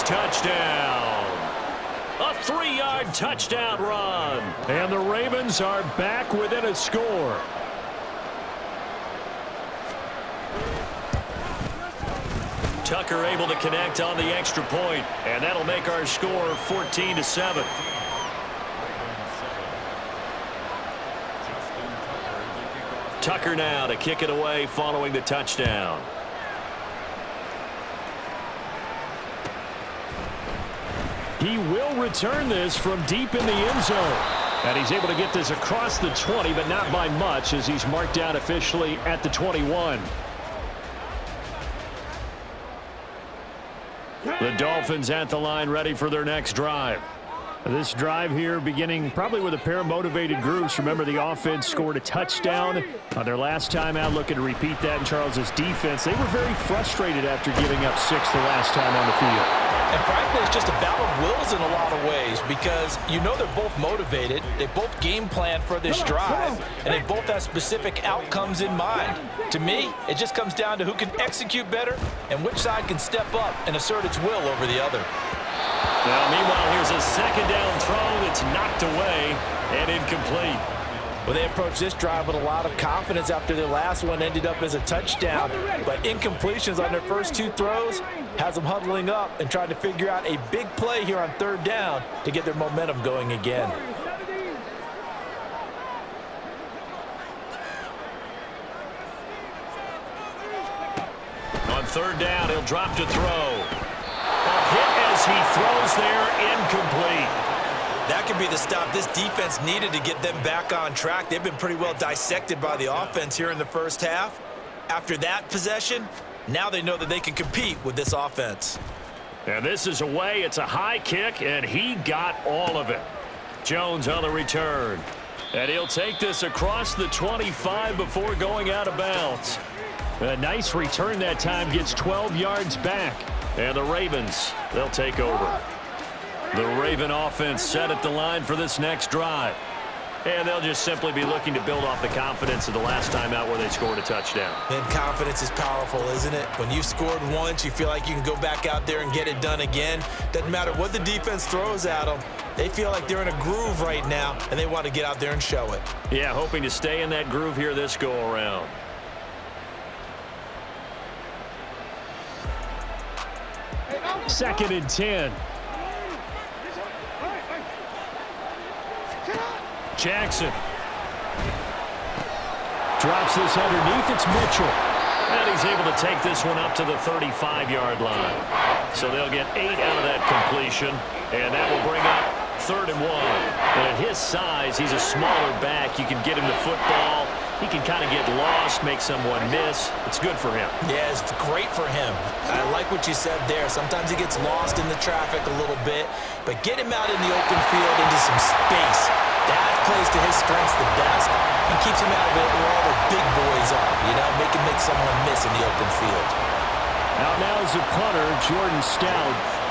touchdown. A 3-yard touchdown run. And the Ravens are back within a score. Tucker able to connect on the extra point, and that'll make our score 14-7. Tucker now to kick it away following the touchdown. He will return this from deep in the end zone. And he's able to get this across the 20, but not by much, as he's marked down officially at the 21. The Dolphins at the line, ready for their next drive. This drive here beginning probably with a pair of motivated groups. Remember, the offense scored a touchdown on their last time out, looking to repeat that in Charles's defense. They were very frustrated after giving up 6 the last time on the field. And frankly, it's just a battle of wills in a lot of ways, because you know they're both motivated, they both game plan for this drive, and they both have specific outcomes in mind. To me, it just comes down to who can execute better and which side can step up and assert its will over the other. Now, meanwhile, here's a second down throw that's knocked away and incomplete. Well, they approached this drive with a lot of confidence after their last one ended up as a touchdown. But incompletions on their first 2 throws has them huddling up and trying to figure out a big play here on 3rd down to get their momentum going again. On 3rd down, he'll drop to throw. A hit as he throws there, incomplete. That could be the stop this defense needed to get them back on track. They've been pretty well dissected by the offense here in the first half. After that possession, now they know that they can compete with this offense. And this is away. It's a high kick, and he got all of it. Jones on the return. And he'll take this across the 25 before going out of bounds. A nice return that time, gets 12 yards back. And the Ravens, they'll take over. The Raven offense set at the line for this next drive. And they'll just simply be looking to build off the confidence of the last time out where they scored a touchdown. And confidence is powerful, isn't it? When you've scored once, you feel like you can go back out there and get it done again. Doesn't matter what the defense throws at them. They feel like they're in a groove right now, and they want to get out there and show it. Yeah, hoping to stay in that groove here this go-around. Second and 10. Jackson drops this underneath. It's Mitchell. And he's able to take this one up to the 35-yard line. So they'll get 8 out of that completion. And that will bring up 3rd and 1. And at his size, he's a smaller back. You can get him the football. He can kind of get lost, make someone miss. It's good for him. Yeah, it's great for him. I like what you said there. Sometimes he gets lost in the traffic a little bit, but get him out in the open field into some space. That plays to his strengths the best and keeps him out of it where all the big boys are, you know, make someone miss in the open field. Now is the punter, Jordan Stout.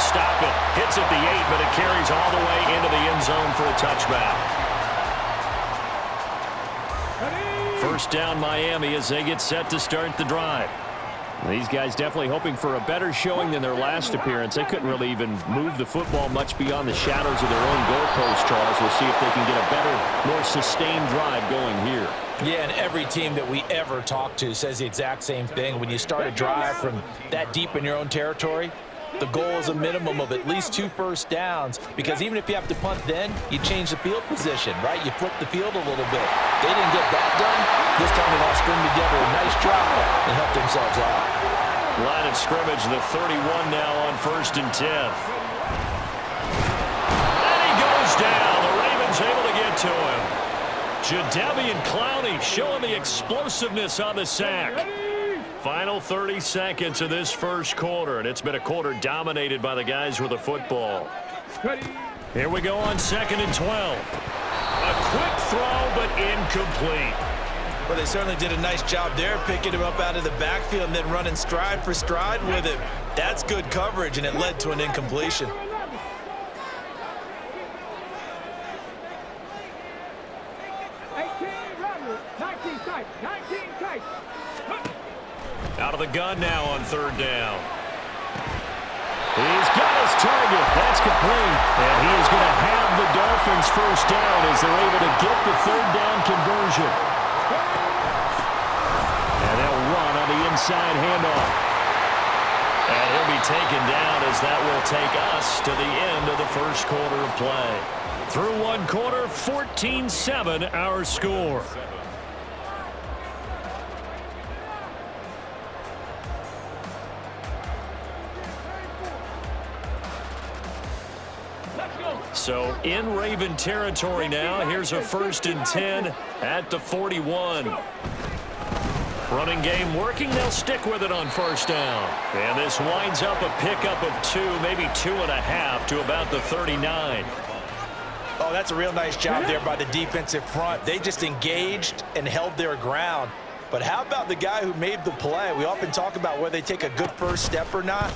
Stop it. Hits at the 8, but it carries all the way into the end zone for a touchback. First down Miami as they get set to start the drive. These guys definitely hoping for a better showing than their last appearance. They couldn't really even move the football much beyond the shadows of their own goalpost, Charles. We'll see if they can get a better, more sustained drive going here. Yeah, and every team that we ever talk to says the exact same thing. When you start a drive from that deep in your own territory, the goal is a minimum of at least 2 first downs, because even if you have to punt then, you change the field position, right? You flip the field a little bit. They didn't get that done. This time they all string together a nice drive and help themselves out. Line of scrimmage, the 31 now on 1st and 10. And he goes down. The Ravens able to get to him. Jadeveon Clowney showing the explosiveness on the sack. Final 30 seconds of this first quarter, and it's been a quarter dominated by the guys with the football. Here we go on 2nd and 12. A quick throw, but incomplete. Well, they certainly did a nice job there, picking him up out of the backfield and then running stride for stride with him. That's good coverage, and it led to an incompletion. gun now on third down. He's got his target. That's complete. And he is going to have the Dolphins first down as they're able to get the third down conversion. And they'll run on the inside handoff. And he'll be taken down as that will take us to the end of the first quarter of play. Through one quarter, 14-7 our score. So in Raven territory now. Here's a 1st and 10 at the 41. Running game working. They'll stick with it on first down. And this winds up a pickup of 2, maybe 2.5 to about the 39. Oh, that's a real nice job there by the defensive front. They just engaged and held their ground. But how about the guy who made the play? We often talk about whether they take a good first step or not.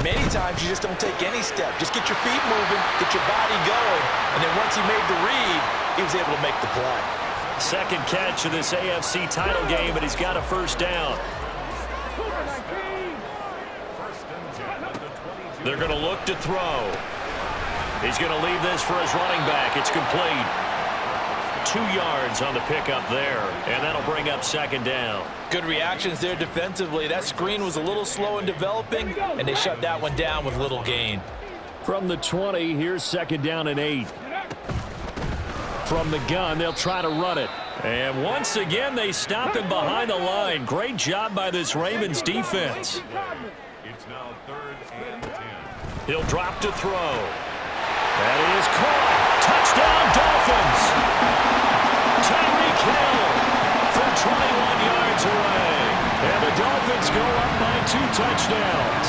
Many times you just don't take any step. Just get your feet moving, get your body going, and then once he made the read, he was able to make the play. Second catch of this AFC title game, but he's got a first down. They're going to look to throw. He's going to leave this for his running back. It's complete. 2 yards on the pickup there, and that'll bring up second down. Good reactions there defensively. That screen was a little slow in developing, and they shut that one down with little gain. From the 20, here's second down and 8. From the gun, they'll try to run it. And once again, they stop him behind the line. Great job by this Ravens defense. It's now 3rd and 10. He'll drop to throw. That is caught. Touchdown, Dolphins. Tyreek Hill from 21 yards away. And the Dolphins go up by 2 touchdowns.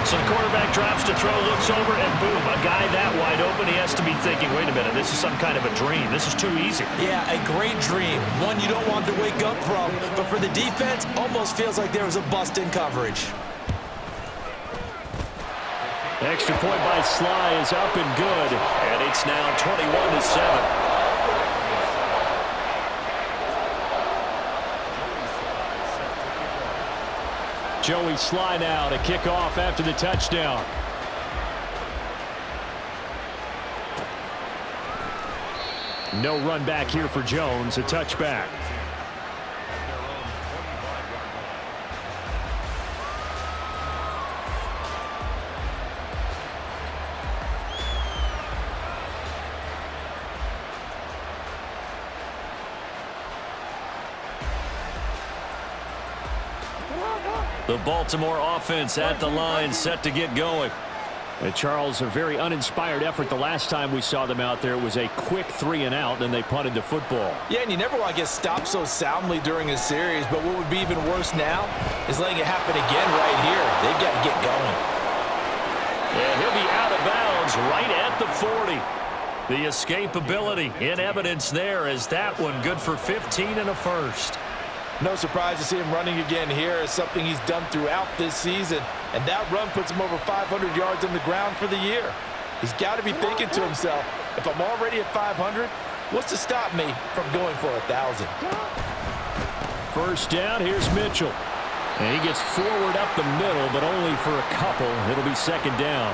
So the quarterback drops to throw, looks over, and boom, a guy that wide open, he has to be thinking, wait a minute, this is some kind of a dream. This is too easy. Yeah, a great dream. One you don't want to wake up from. But for the defense, almost feels like there was a bust in coverage. Extra point by Sly is up and good, and it's now 21-7. Joey Sly now to kick off after the touchdown. No run back here for Jones, a touchback. The Baltimore offense at the line, set to get going. And Charles, a very uninspired effort the last time we saw them out there. It was a quick 3 and out, then they punted the football. Yeah, and you never want to get stopped so soundly during a series, but what would be even worse now is letting it happen again right here. They've got to get going. And he'll be out of bounds right at the 40. The escapability in evidence there as that one good for 15 and a first. No surprise to see him running again here. It's something he's done throughout this season. And that run puts him over 500 yards on the ground for the year. He's got to be thinking to himself, if I'm already at 500, what's to stop me from going for 1,000? First down, here's Mitchell. And he gets forward up the middle, but only for a couple. It'll be second down.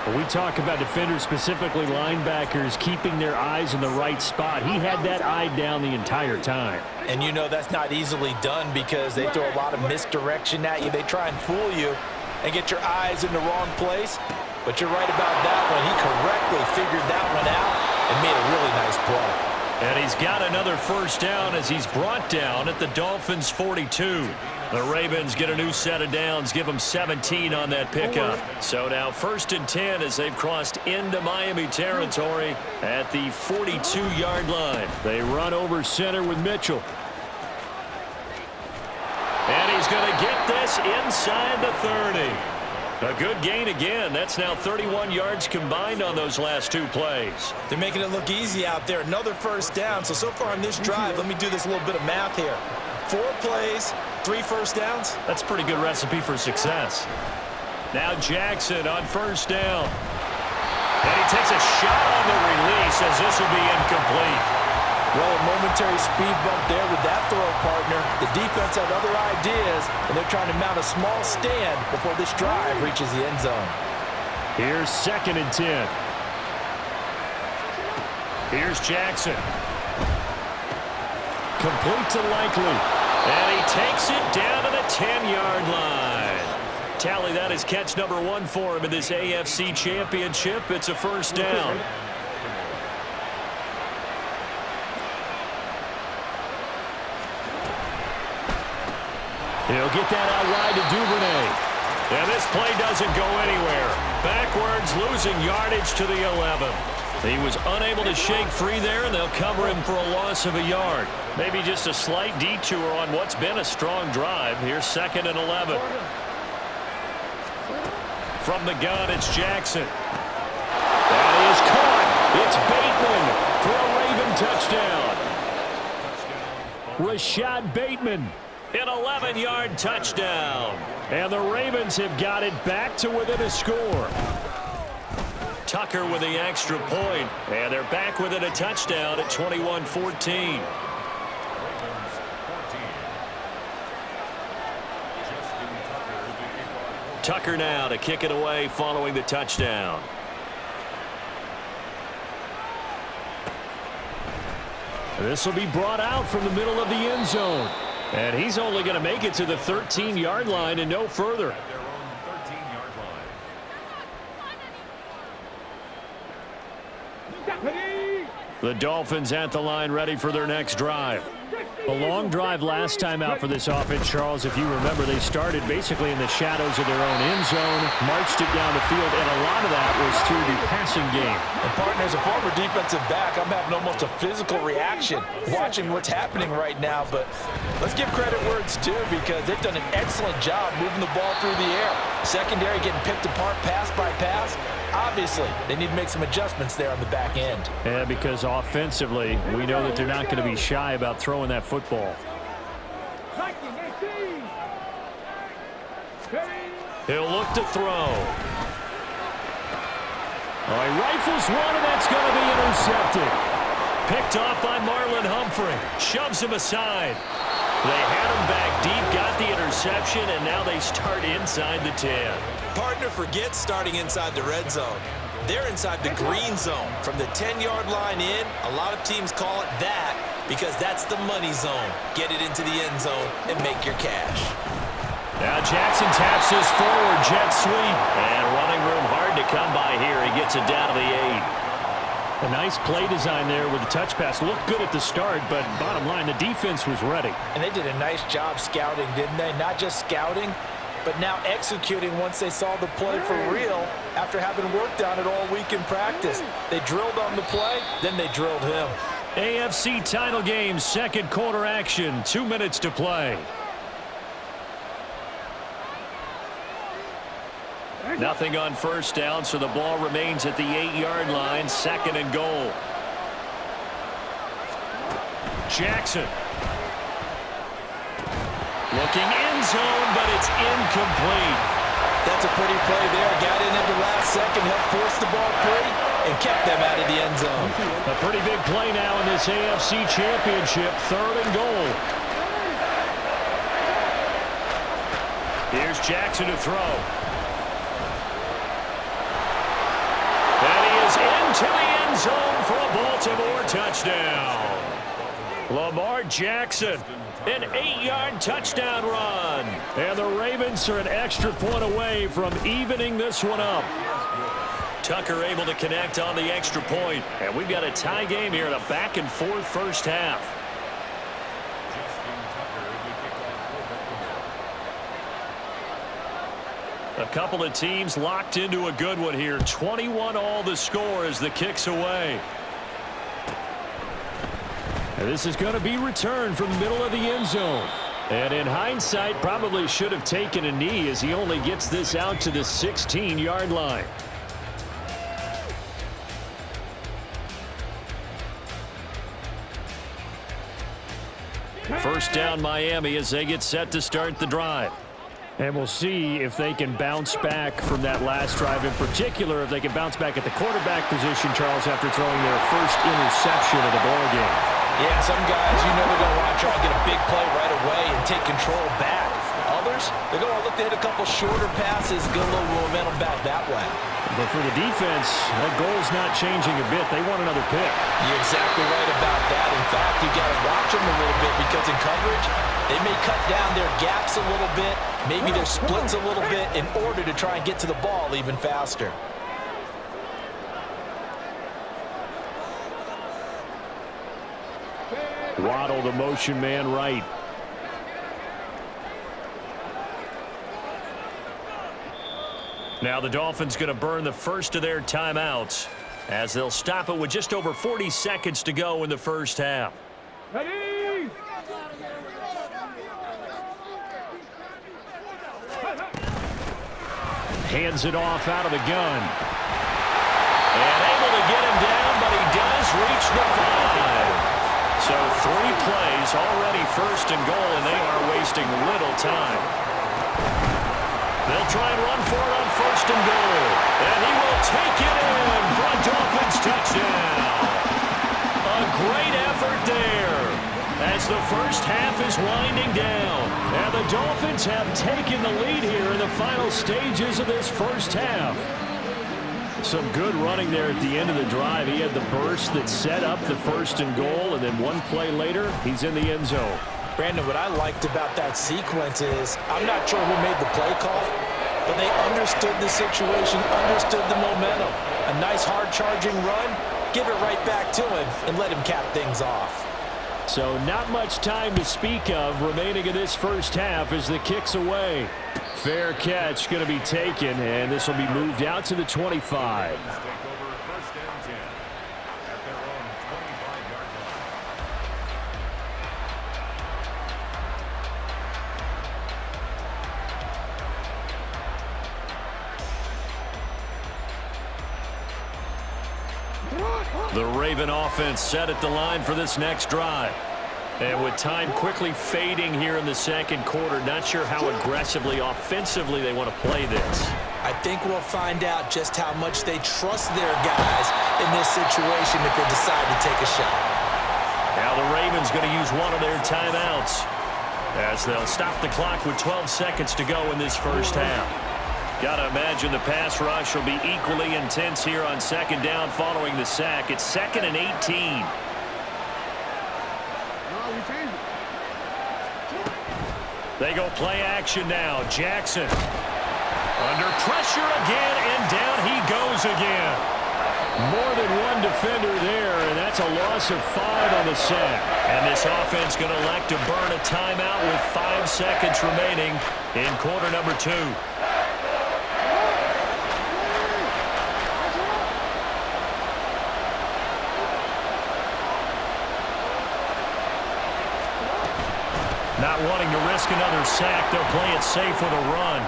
When we talk about defenders, specifically linebackers, keeping their eyes in the right spot, he had that eye down the entire time. And you know that's not easily done because they throw a lot of misdirection at you. They try and fool you and get your eyes in the wrong place. But you're right about that one. He correctly figured that one out and made a really nice play. And he's got another first down as he's brought down at the Dolphins' 42. The Ravens get a new set of downs, give them 17 on that pickup. So now 1st and 10 as they've crossed into Miami territory at the 42-yard line. They run over center with Mitchell. And he's going to get this inside the 30. A good gain again. That's now 31 yards combined on those last 2 plays. They're making it look easy out there. Another first down. So far on this drive, let me do this little bit of math here. 4 plays, 3 first downs. That's a pretty good recipe for success. Now Jackson on first down. And he takes a shot on the release as this will be incomplete. Well, a momentary speed bump there with that throw, partner. The defense had other ideas, and they're trying to mount a small stand before this drive reaches the end zone. Here's 2nd and 10. Here's Jackson. Complete to Likely. And he takes it down to the 10-yard line. Tally, that is catch number 1 for him in this AFC Championship. It's a first down. He'll get that out wide to Duvernay. And this play doesn't go anywhere. Backwards, losing yardage to the 11. He was unable to shake free there, and they'll cover him for a loss of a yard. Maybe just a slight detour on what's been a strong drive. Here's 2nd and 11. From the gun, it's Jackson. That is caught. It's Bateman for a Raven touchdown. Rashad Bateman, an 11-yard touchdown. And the Ravens have got it back to within a score. Tucker with the extra point, and they're back within a touchdown at 21-14. Tucker now to kick it away following the touchdown. This will be brought out from the middle of the end zone. And he's only going to make it to the 13-yard line and no further. The Dolphins at the line ready for their next drive. A long drive last time out for this offense, Charles. If you remember, they started basically in the shadows of their own end zone, marched it down the field, and a lot of that was through the passing game. And, partner, as a former defensive back, I'm having almost a physical reaction watching what's happening right now. But let's give credit where it's due, because they've done an excellent job moving the ball through the air. Secondary getting picked apart pass by pass. Obviously, they need to make some adjustments there on the back end. Yeah, because offensively, we know that they're not going to be shy about throwing that football. He'll look to throw. Oh, he rifles one, and that's going to be intercepted. Picked off by Marlon Humphrey. Shoves him aside. They had him back deep, got the interception, and now they start inside the 10. Partner, forget starting inside the red zone. They're inside the green zone. From the 10-yard line in, a lot of teams call it that because that's the money zone. Get it into the end zone and make your cash. Now Jackson taps his forward jet sweep. And running room hard to come by here. He gets it down to the 8. A nice play design there with the touch pass. Looked good at the start, but bottom line, the defense was ready. And they did a nice job scouting, didn't they? Not just scouting, but now executing once they saw the play for real after having worked on it all week in practice. They drilled on the play, then they drilled him. AFC title game, second quarter action, 2 minutes to play. Nothing on first down, so the ball remains at the 8-yard line, 2nd and goal. Jackson. Looking end zone, but it's incomplete. That's a pretty play there. Got in at the last second, helped force the ball free, and kept them out of the end zone. A pretty big play now in this AFC Championship, 3rd and goal. Here's Jackson to throw. And he is into the end zone for a Baltimore touchdown. Lamar Jackson, an 8-yard touchdown run. And the Ravens are an extra point away from evening this one up. Tucker able to connect on the extra point. And we've got a tie game here in a back-and-forth first half. A couple of teams locked into a good one here. 21-all the score as the kick's away. And this is going to be returned from the middle of the end zone. And in hindsight, probably should have taken a knee as he only gets this out to the 16-yard line. First down Miami as they get set to start the drive. And we'll see if they can bounce back from that last drive. In particular, if they can bounce back at the quarterback position, Charles, after throwing their first interception of the ballgame. Yeah, some guys, they're going to want to try and get a big play right away and take control back. Others, they're going to look to hit a couple shorter passes, get a little momentum back that way. But for the defense, that goal's not changing a bit. They want another pick. You're exactly right about that. In fact, you got to watch them a little bit because in coverage, they may cut down their gaps a little bit, maybe their splits a little bit in order to try and get to the ball even faster. Waddle, the motion man, right. Now the Dolphins going to burn the first of their timeouts as they'll stop it with just over 40 seconds to go in the first half. Ready? Hands it off out of the gun. And able to get him down, but he does reach the 5. So 3 plays, already first and goal, and they are wasting little time. They'll try and run for it on first and goal. And he will take it in for a Dolphins touchdown. A great effort there as the first half is winding down. And the Dolphins have taken the lead here in the final stages of this first half. Some good running there at the end of the drive. He had the burst that set up the first and goal, and then one play later, he's in the end zone. Brandon, what I liked about that sequence is I'm not sure who made the play call, but they understood the situation, understood the momentum. A nice hard-charging run, give it right back to him, and let him cap things off. So not much time to speak of remaining in this first half as the kick's away. Fair catch going to be taken, and this will be moved out to the 25. The Raven offense set at the line for this next drive. And with time quickly fading here in the second quarter, not sure how aggressively, offensively they want to play this. I think we'll find out just how much they trust their guys in this situation if they decide to take a shot. Now the Ravens going to use one of their timeouts as they'll stop the clock with 12 seconds to go in this first half. Got to imagine the pass rush will be equally intense here on second down following the sack. It's 2nd and 18. They go play action now. Jackson under pressure again, and down he goes again. More than one defender there, and that's a loss of 5 on the sack. And this offense going to elect to burn a timeout with 5 seconds remaining in quarter number 2. Not wanting to risk another sack, they'll play it safe with a run.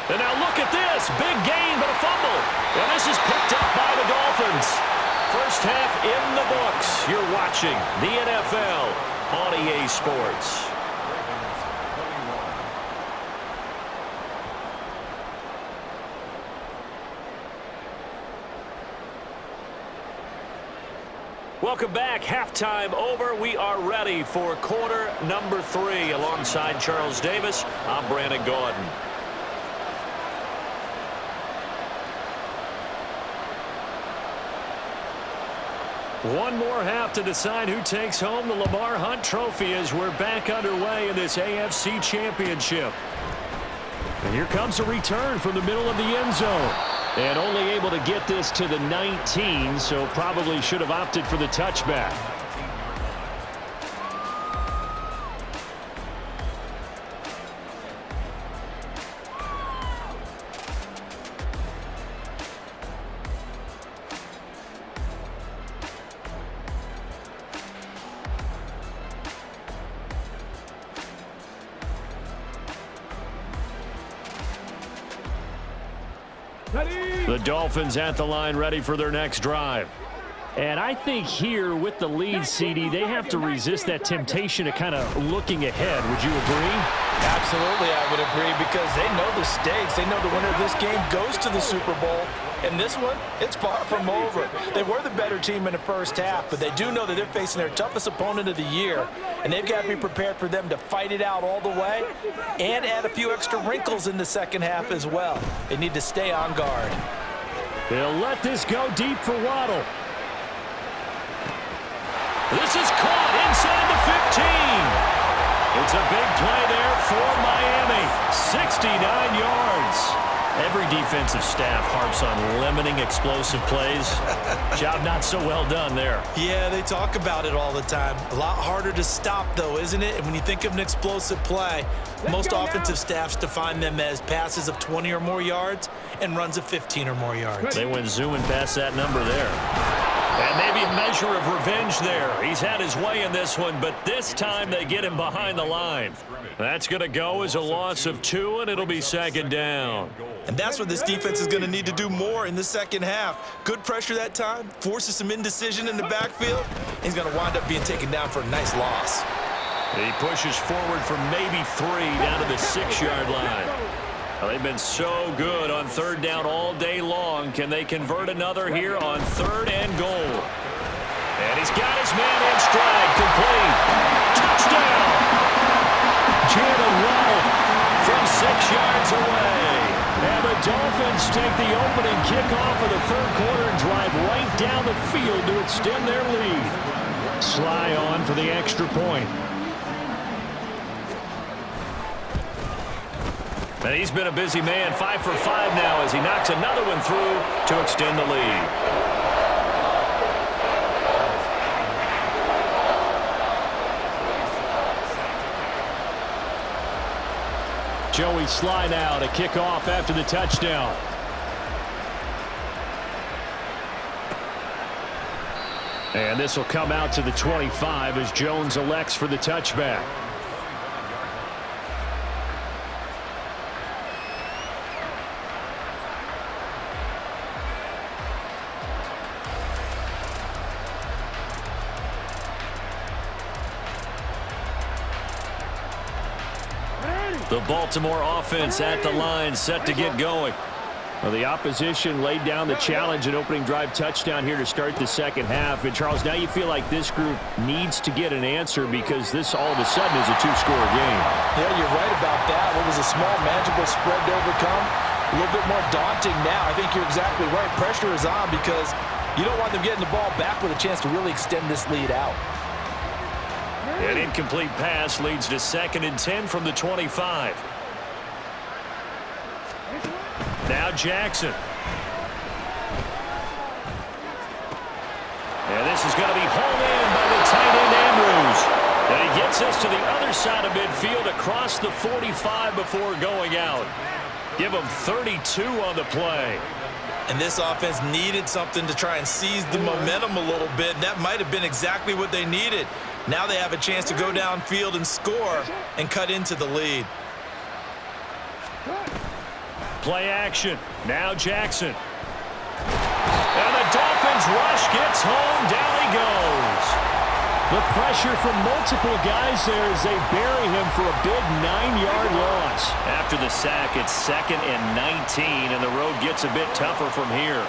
And now look at this. Big gain, but a fumble. And this is picked up by the Dolphins. First half in the books. You're watching the NFL on EA Sports. Welcome back. Halftime over. We are ready for quarter number 3. Alongside Charles Davis, I'm Brandon Gordon. One more half to decide who takes home the Lamar Hunt Trophy as we're back underway in this AFC Championship. And here comes a return from the middle of the end zone. And only able to get this to the 19, so probably should have opted for the touchback. The Dolphins at the line ready for their next drive. And I think here with the lead, CD, they have to resist that temptation of kind of looking ahead. Would you agree? Absolutely, I would agree, because they know the stakes. They know the winner of this game goes to the Super Bowl. And this one, it's far from over. They were the better team in the first half, but they do know that they're facing their toughest opponent of the year, and they've got to be prepared for them to fight it out all the way and add a few extra wrinkles in the second half as well. They need to stay on guard. They'll let this go deep for Waddle. This is caught inside the 15. It's a big play there for Miami. 69 yards. Every defensive staff harps on limiting explosive plays. Job not so well done there. Yeah, they talk about it all the time. A lot harder to stop, though, isn't it? And when you think of an explosive play, most offensive staffs define them as passes of 20 or more yards and runs of 15 or more yards. They went zooming past that number there. And maybe a measure of revenge there. He's had his way in this one, but this time they get him behind the line. That's going to go as a loss of 2, and it'll be second down. And that's what this defense is going to need to do more in the second half. Good pressure that time, forces some indecision in the backfield. He's going to wind up being taken down for a nice loss. He pushes forward for maybe 3 down to the 6-yard line. Well, they've been so good on third down all day long. Can they convert another here on 3rd and goal? And he's got his man in stride, complete. Touchdown! Jalen Waddle from 6 yards away. And the Dolphins take the opening kickoff of the third quarter and drive right down the field to extend their lead. Sly on for the extra point. And he's been a busy man, 5 for 5 now as he knocks another one through to extend the lead. Joey Sly now to kick off after the touchdown. And this will come out to the 25 as Jones elects for the touchback. The Baltimore offense at the line, set to get going. Well, the opposition laid down the challenge and opening drive touchdown here to start the second half. And, Charles, now you feel like this group needs to get an answer because this all of a sudden is a 2-score game. Yeah, you're right about that. What was a small, manageable spread to overcome? A little bit more daunting now. I think you're exactly right. Pressure is on because you don't want them getting the ball back with a chance to really extend this lead out. An incomplete pass leads to 2nd and 10 from the 25. Now Jackson. And this is going to be hauled in by the tight end Andrews. And he gets us to the other side of midfield across the 45 before going out. Give him 32 on the play. And this offense needed something to try and seize the momentum a little bit. And that might have been exactly what they needed. Now they have a chance to go downfield and score and cut into the lead. Play action. Now Jackson. And the Dolphins rush gets home. Down he goes. The pressure from multiple guys there as they bury him for a big 9-yard loss. After the sack, it's 2nd and 19, and the road gets a bit tougher from here.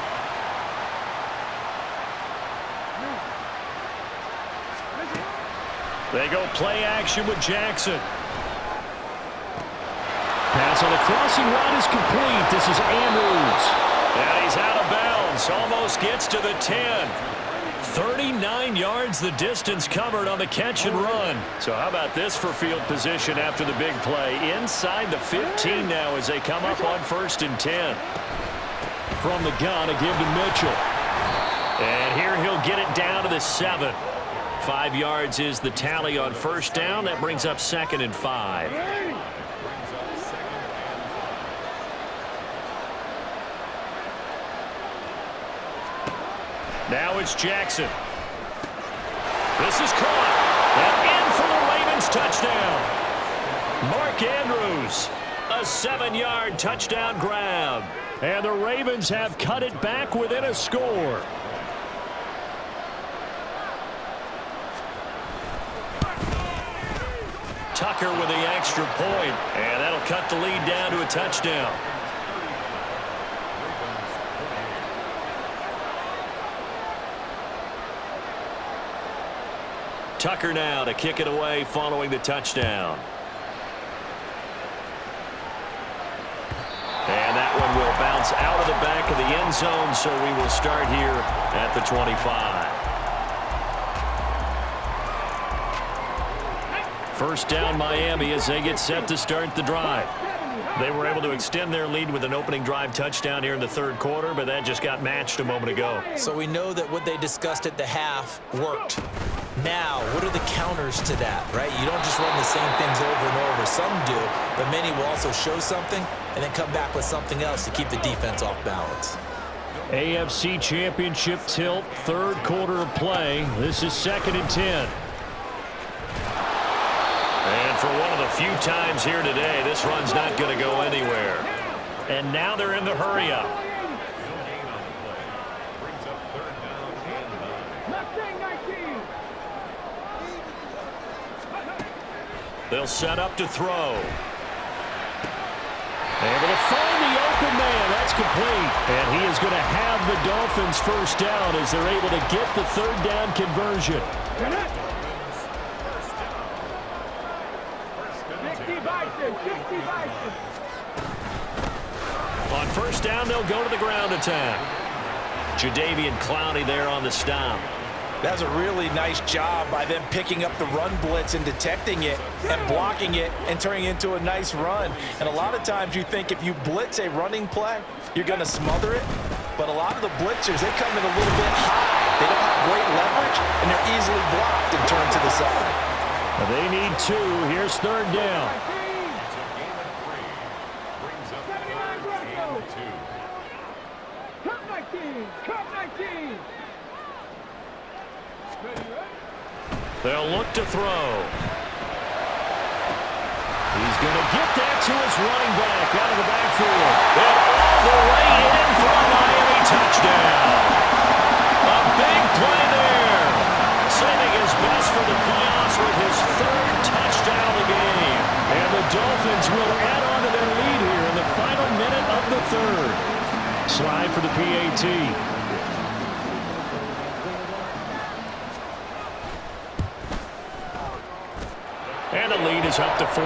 They go play action with Jackson. Pass on the crossing route is complete. This is Andrews. And he's out of bounds. Almost gets to the 10. 39 yards the distance covered on the catch and run. So how about this for field position after the big play? Inside the 15 now as they come up on 1st and 10. From the gun, a give to Mitchell. And here he'll get it down to the 7. 5 yards is the tally on 1st down. That brings up 2nd and 5. Now it's Jackson. This is caught. And in for the Ravens touchdown. Mark Andrews. A 7-yard touchdown grab. And the Ravens have cut it back within a score. Tucker with the extra point, and that'll cut the lead down to a touchdown. Tucker now to kick it away following the touchdown. And that one will bounce out of the back of the end zone, so we will start here at the 25. First down, Miami, as they get set to start the drive. They were able to extend their lead with an opening drive touchdown here in the third quarter, but that just got matched a moment ago. So we know that what they discussed at the half worked. Now, what are the counters to that, right? You don't just run the same things over and over. Some do, but many will also show something and then come back with something else to keep the defense off balance. AFC Championship tilt, third quarter of play. This is 2nd and 10. And for one of the few times here today, this run's not going to go anywhere. And now they're in the hurry-up. They'll set up to throw. Able to find the open man. That's complete. And he is going to have the Dolphins first down as they're able to get the third down conversion. On first down, they'll go to the ground attack. Jadeveon Clowney there on the stop. That's a really nice job by them picking up the run blitz and detecting it and blocking it and turning it into a nice run. And a lot of times you think if you blitz a running play, you're going to smother it. But a lot of the blitzers, they come in a little bit high. They don't have great leverage, and they're easily blocked and turned to the side. They need 2. Here's third down. They'll look to throw. He's going to get that to his running back out of the backfield. And all the way in for a Miami touchdown. A big play there. Saving his best for the playoffs with his third touchdown of the game. And the Dolphins will add on to their lead here in the final minute of the third. Slide for the PAT. And the lead is up to 14.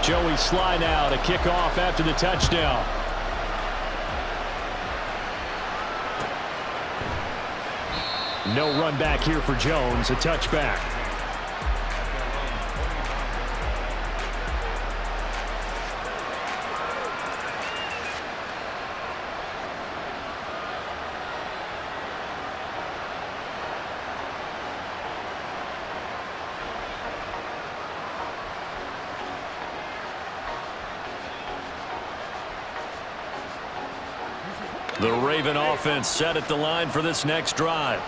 Joey Sly now to kick off after the touchdown. No run back here for Jones, a touchback. The Raven offense set at the line for this next drive.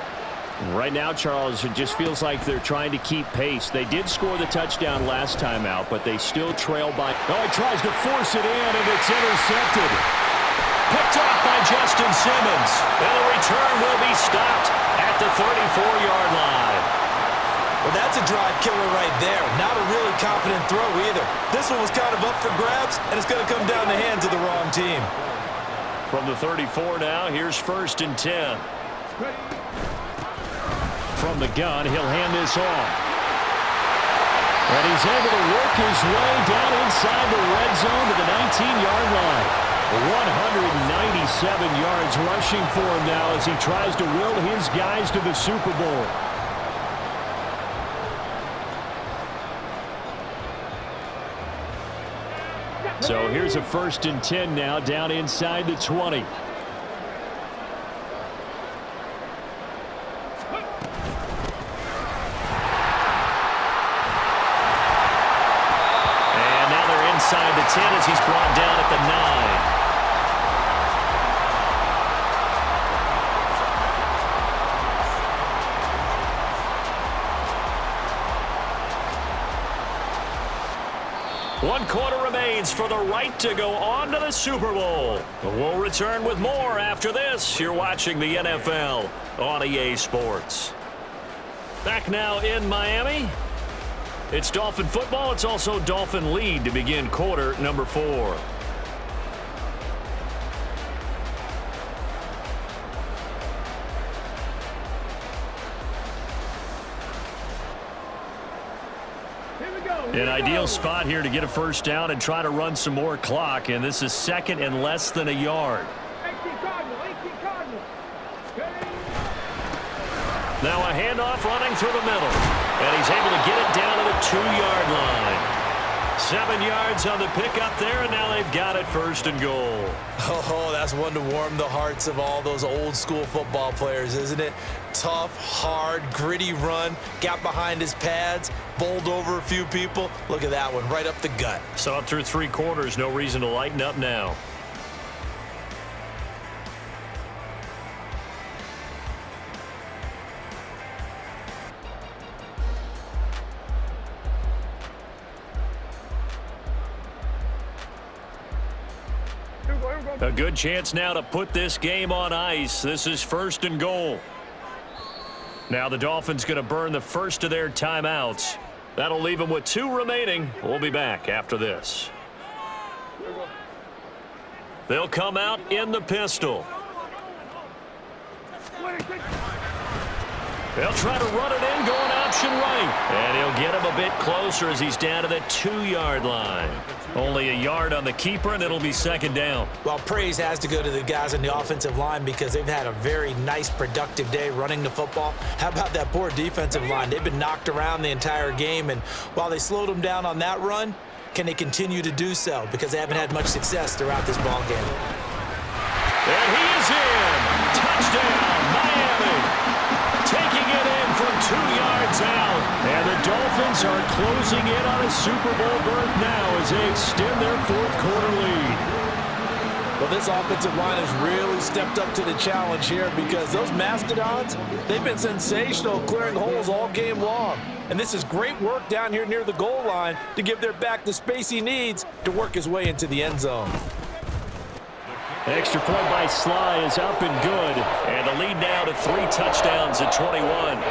Right now, Charles, it just feels like they're trying to keep pace. They did score the touchdown last time out, but they still trail by. Oh, he tries to force it in, and it's intercepted. Picked off by Justin Simmons. And the return will be stopped at the 34-yard line. Well, that's a drive killer right there. Not a really confident throw either. This one was kind of up for grabs, and it's going to come down the hands of the wrong team. From the 34 now, here's 1st and 10. From the gun, he'll hand this off. And he's able to work his way down inside the red zone to the 19-yard line. 197 yards rushing for him now as he tries to will his guys to the Super Bowl. So here's a 1st and 10 now down inside the 20. And now they're inside the 10 as he's brought down at the 9. 1 quarter remains for the right to go on to the Super Bowl. We'll return with more after this. You're watching the NFL on EA Sports. Back now in Miami. It's Dolphin football. It's also Dolphin lead to begin quarter number 4. An ideal spot here to get a first down and try to run some more clock, and this is second and less than a yard. Now a handoff running through the middle, and he's able to get it down to the 2-yard line. 7 yards on the pickup there, and now they've got it first and goal. Oh, that's one to warm the hearts of all those old school football players, isn't it? Tough, hard, gritty run, got behind his pads, bowled over a few people. Look at that one, right up the gut. Saw it through 3 quarters, no reason to lighten up now. A good chance now to put this game on ice. This is first and goal. Now the Dolphins going to burn the first of their timeouts. That'll leave them with 2 remaining. We'll be back after this. They'll come out in the pistol. They'll try to run it in, going option right. And he'll get him a bit closer as he's down to the 2-yard line. Only a yard on the keeper, and it'll be second down. Well, praise has to go to the guys on the offensive line because they've had a very nice, productive day running the football. How about that poor defensive line? They've been knocked around the entire game, and while they slowed them down on that run, can they continue to do so? Because they haven't had much success throughout this ball game. And he is in. Touchdown, Miami. Taking it in from 2 yards out. And the Dolphins are closing in on a Super Bowl berth now as they extend their 4th quarter lead. Well, this offensive line has really stepped up to the challenge here because those Mastodons, they've been sensational clearing holes all game long. And this is great work down here near the goal line to give their back the space he needs to work his way into the end zone. Extra point by Sly is up and good. And the lead now to 3 touchdowns at 21.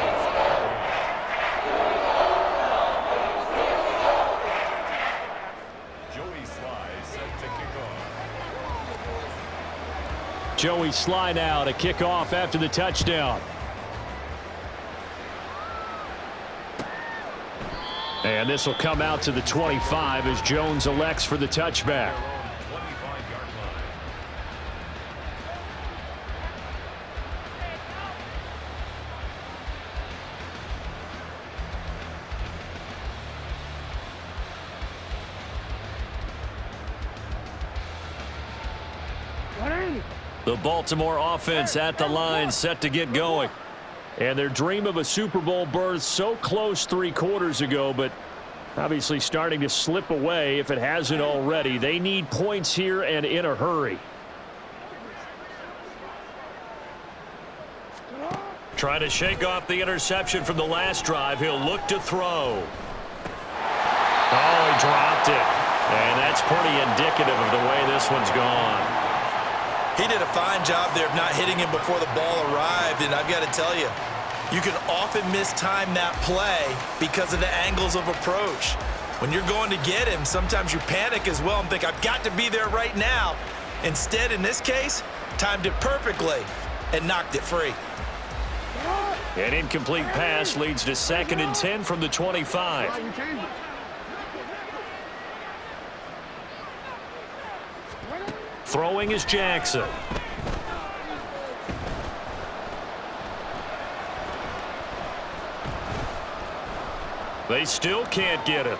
Joey Sly set to kick off. Joey Sly now to kick off after the touchdown. And this will come out to the 25 as Jones elects for the touchback. The Baltimore offense at the line, set to get going. And their dream of a Super Bowl berth so close 3 quarters ago, but obviously starting to slip away if it hasn't already. They need points here and in a hurry. Trying to shake off the interception from the last drive. He'll look to throw. Oh, he dropped it. And that's pretty indicative of the way this one's gone. He did a fine job there of not hitting him before the ball arrived, and I've got to tell you, you can often mistime that play because of the angles of approach. When you're going to get him, sometimes you panic as well and think, I've got to be there right now. Instead, in this case, timed it perfectly and knocked it free. An incomplete pass leads to 2nd and 10 from the 25. Throwing is Jackson. They still can't get him.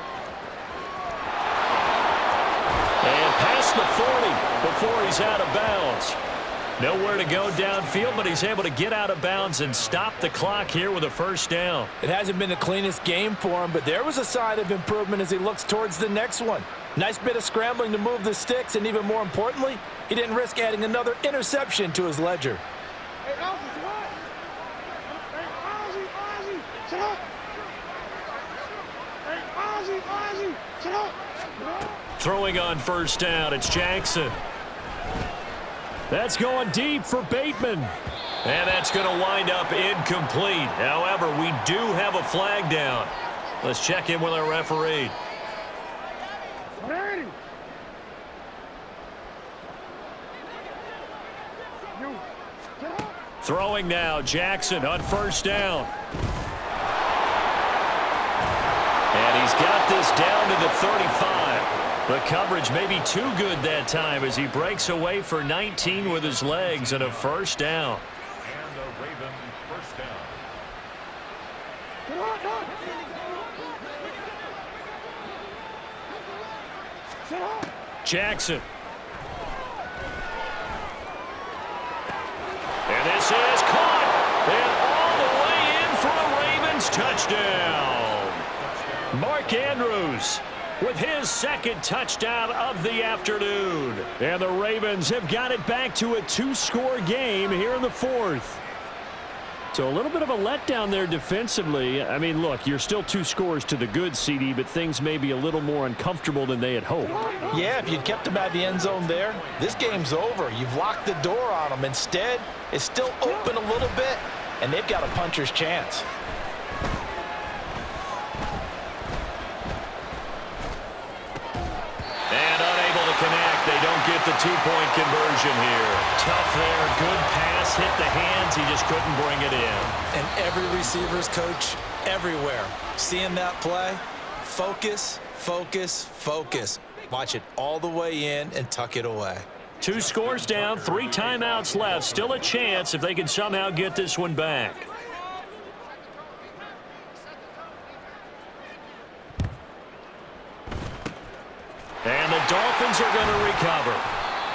And past the 40 before he's out of bounds. Nowhere to go downfield, but he's able to get out of bounds and stop the clock here with a first down. It hasn't been the cleanest game for him, but there was a sign of improvement as he looks towards the next one. Nice bit of scrambling to move the sticks, and even more importantly, he didn't risk adding another interception to his ledger. Hey, Alpha, what? Hey, Ozzy, shut up. Hey, Ozzy, shut up. throwing on first down. It's Jackson. That's going deep for Bateman. And that's going to wind up incomplete. However, we do have a flag down. Let's check in with our referee. Ready. Throwing now, Jackson on first down. And he's got this down to the 35. The coverage may be too good that time as he breaks away for 19 with his legs and a first down. And a Raven first down. Jackson. And this is caught. And all the way in for a Ravens touchdown. Mark Andrews with his second touchdown of the afternoon. And the Ravens have got it back to a two-score game here in the fourth. So a little bit of a letdown there defensively. I mean, look, you're still 2 scores to the good, CD, but things may be a little more uncomfortable than they had hoped. Yeah, if you'd kept them out of the end zone there, this game's over. You've locked the door on them. Instead, it's still open a little bit, and they've got a puncher's chance. And unable to connect. They don't get the 2-point conversion here. Tough there. Good pass. Hit the hands. He just couldn't bring it in. And every receiver's coach everywhere. Seeing that play, focus, focus, focus. Watch it all the way in and tuck it away. 2 scores down, 3 timeouts left. Still a chance if they can somehow get this one back. And the Dolphins are going to recover.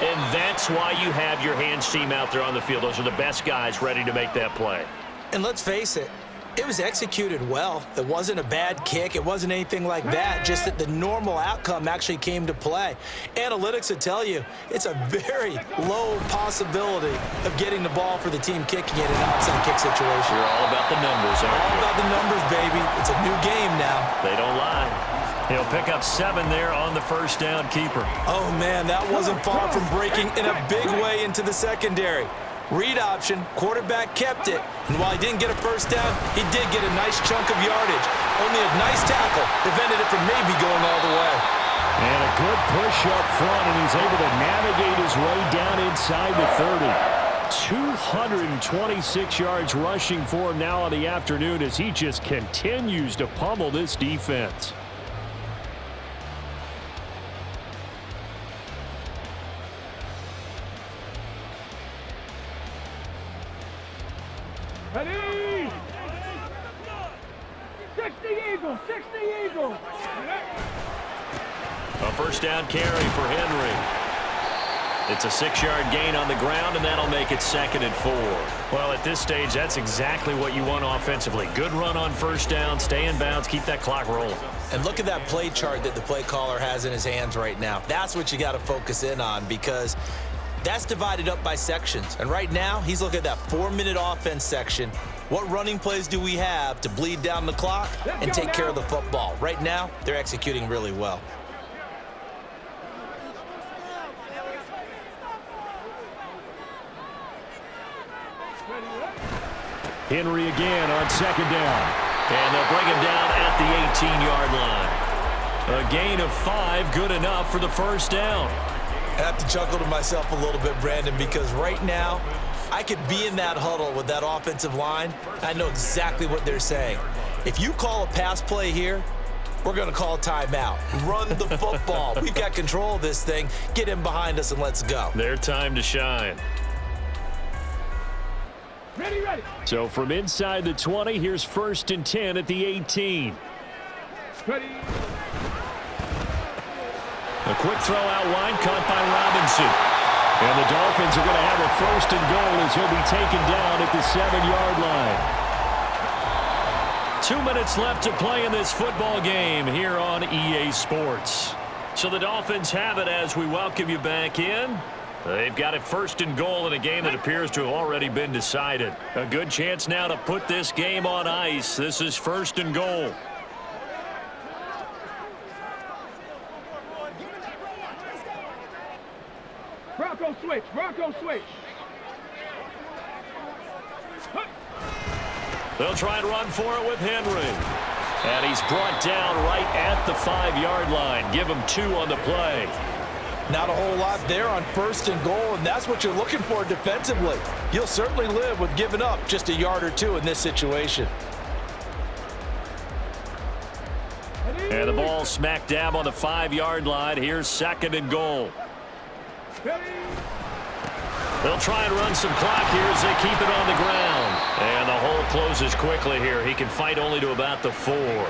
And that's why you have your hands team out there on the field. Those are the best guys ready to make that play. And let's face it, it was executed well. It wasn't a bad kick. It wasn't anything like that. Just that the normal outcome actually came to play. Analytics would tell you it's a very low possibility of getting the ball for the team kicking it in an onside kick situation. You're all about the numbers, aren't you? All about the numbers, baby. It's a new game now. They don't lie. He'll pick up 7 there on the first down keeper. Oh, man, that wasn't far from breaking in a big way into the secondary. Read option, quarterback kept it, and while he didn't get a first down, he did get a nice chunk of yardage. Only a nice tackle prevented it from maybe going all the way. And a good push up front, and he's able to navigate his way down inside the 30. 226 yards rushing for him now on the afternoon as he just continues to pummel this defense. Ready! 60 Eagles! 60 Eagles! A first down carry for Henry. It's a 6-yard gain on the ground, and that'll make it 2nd and 4. Well, at this stage, that's exactly what you want offensively. Good run on first down, stay in bounds, keep that clock rolling. And look at that play chart that the play caller has in his hands right now. That's what you got to focus in on because that's divided up by sections. And right now, he's looking at that 4-minute offense section. What running plays do we have to bleed down the clock and take care of the football? Right now, they're executing really well. Henry again on 2nd down. And they'll bring him down at the 18-yard line. A gain of 5, good enough for the first down. I have to chuckle to myself a little bit, Brandon, because right now, I could be in that huddle with that offensive line. I know exactly what they're saying. If you call a pass play here, we're going to call a timeout. Run the football. We've got control of this thing. Get in behind us and let's go. Their time to shine. Ready, ready! So from inside the 20, here's 1st and 10 at the 18. Ready! A quick throw out wide, caught by Robinson. And the Dolphins are going to have a 1st and goal as he'll be taken down at the 7-yard line. 2 minutes left to play in this football game here on EA Sports. So the Dolphins have it as we welcome you back in. They've got it 1st and goal in a game that appears to have already been decided. A good chance now to put this game on ice. This is 1st and goal. Bronco switch. They'll try and run for it with Henry. And he's brought down right at the 5-yard line. Give him 2 on the play. Not a whole lot there on 1st and goal, and that's what you're looking for defensively. You'll certainly live with giving up just a yard or 2 in this situation. And the ball smack dab on the 5-yard line. Here's 2nd and goal. They'll try and run some clock here as they keep it on the ground. And the hole closes quickly here. He can fight only to about the 4.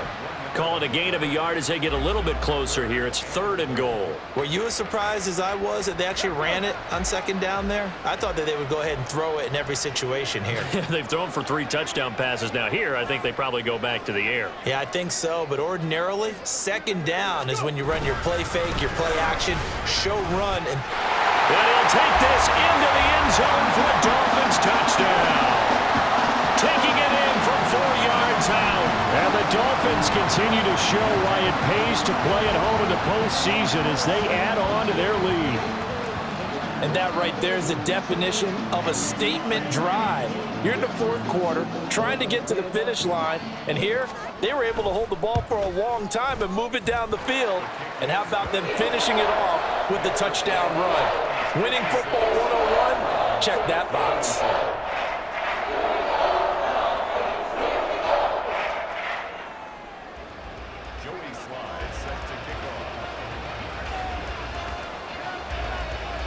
Call it a gain of a yard as they get a little bit closer here. It's 3rd and goal. Were you as surprised as I was that they actually ran it on 2nd down there? I thought that they would go ahead and throw it in every situation here. They've thrown for 3 touchdown passes. Now here, I think they probably go back to the air. Yeah, I think so. But ordinarily, 2nd down is when you run your play fake, your play action, show run. And he'll take this into the end zone for a Dolphins touchdown. Taking it in from 4 yards out. And the Dolphins continue to show why it pays to play at home in the postseason as they add on to their lead. And that right there is the definition of a statement drive. You're in the 4th quarter, trying to get to the finish line, and here they were able to hold the ball for a long time and move it down the field. And how about them finishing it off with the touchdown run? Winning football 101, check that box.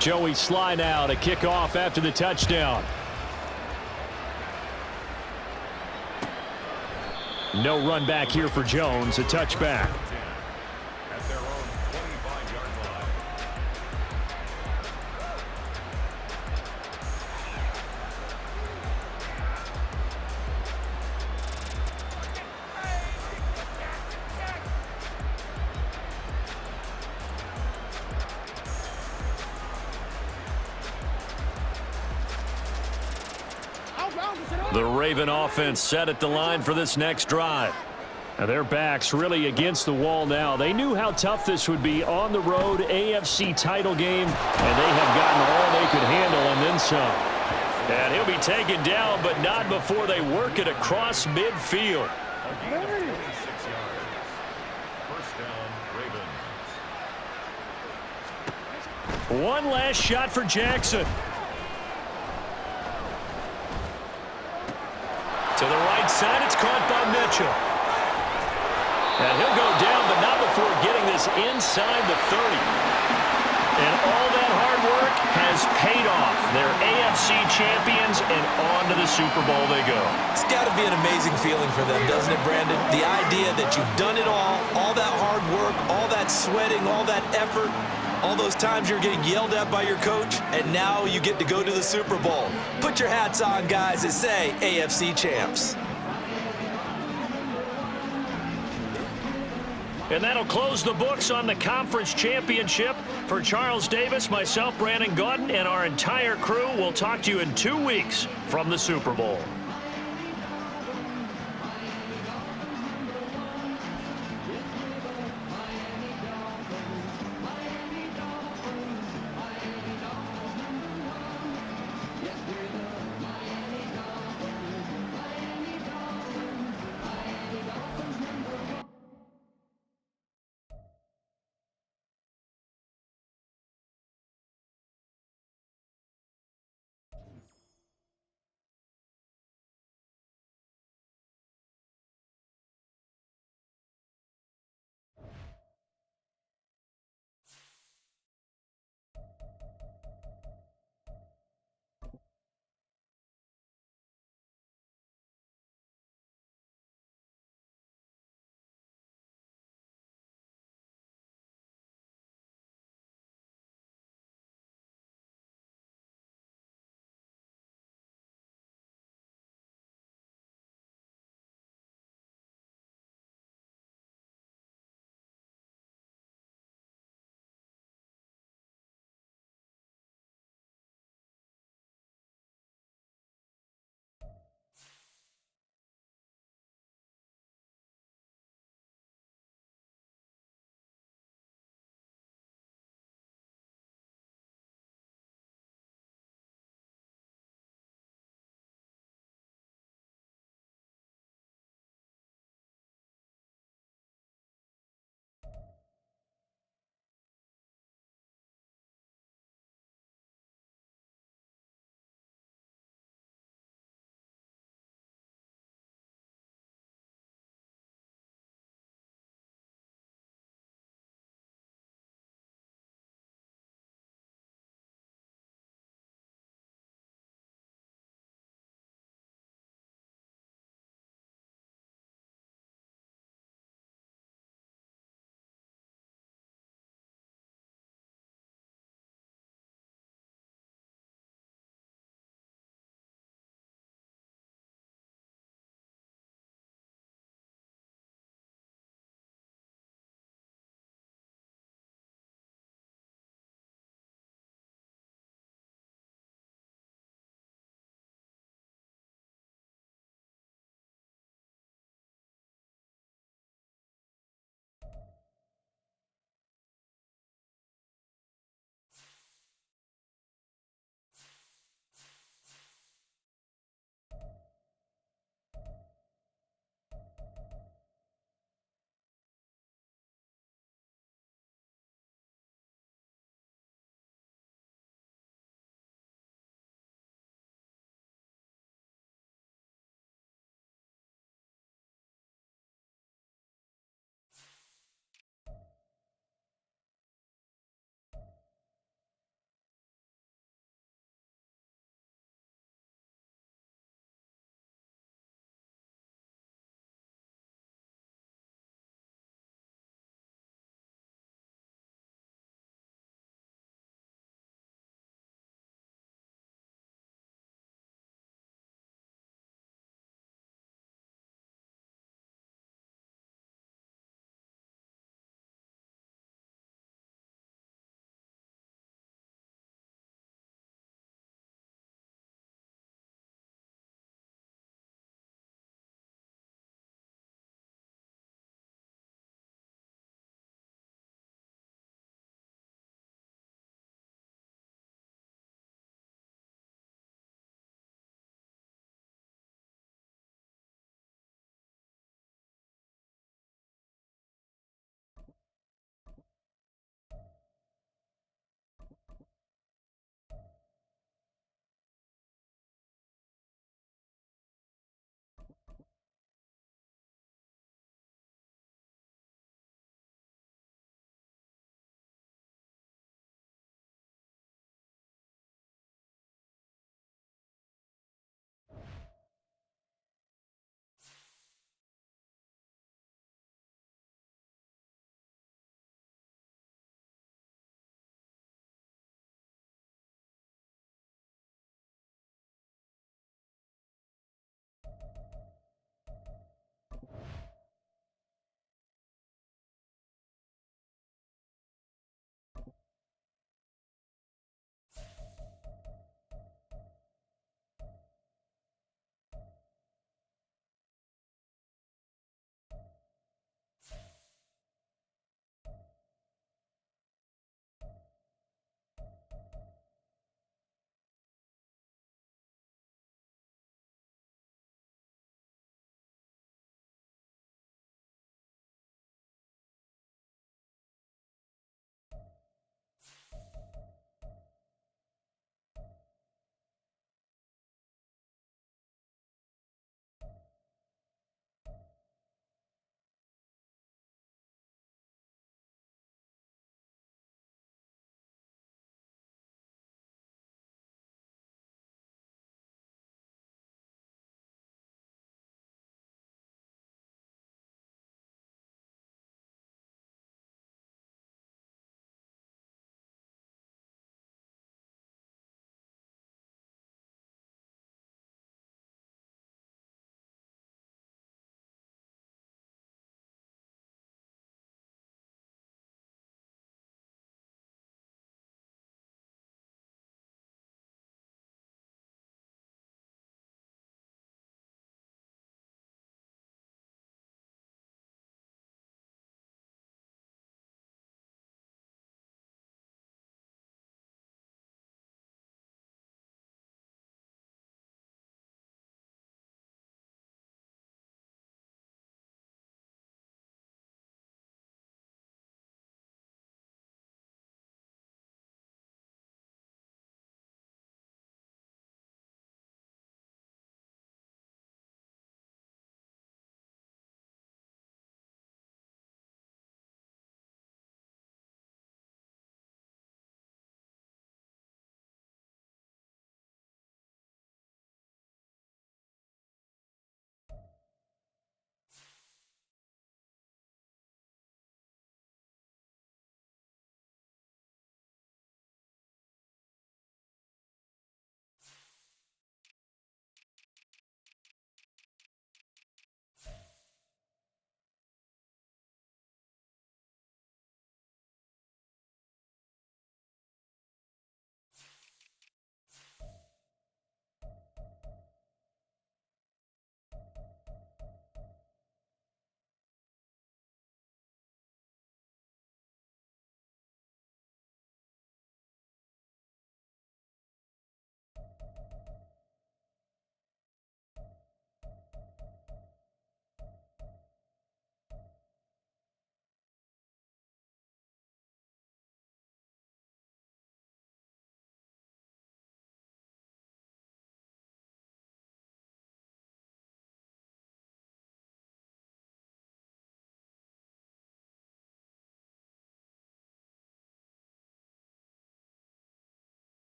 Joey Sly now to kick off after the touchdown. No run back here for Jones, a touchback. At their own 25-yard line. The Raven offense set at the line for this next drive. Now their backs really against the wall now. They knew how tough this would be on the road, AFC title game, and they have gotten all they could handle and then some. And he'll be taken down, but not before they work it across midfield. A gain of 26 yards. First down, Ravens. One last shot for Jackson. To the right side, it's caught by Mitchell. And he'll go down, but not before getting this inside the 30. And all that hard work has paid off. They're AFC champions, and on to the Super Bowl they go. It's got to be an amazing feeling for them, doesn't it, Brandon? The idea that you've done it all that hard work, all that sweating, all that effort, all those times you're getting yelled at by your coach, and now you get to go to the Super Bowl. Put your hats on, guys, and say AFC champs. And that'll close the books on the conference championship. For Charles Davis, myself, Brandon Gaudin, and our entire crew, we'll talk to you in 2 weeks from the Super Bowl.